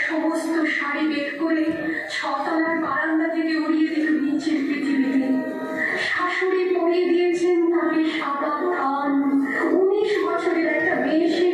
সমস্ত শাড়ি বের করে ছতলার বারান্দা থেকে উড়িয়ে দিল নিচের পৃথিবীতে। শাশুড়ি পরিয়ে দিয়েছেন তাকে সাদা থান। 19 বছরের একটা মেয়ে সে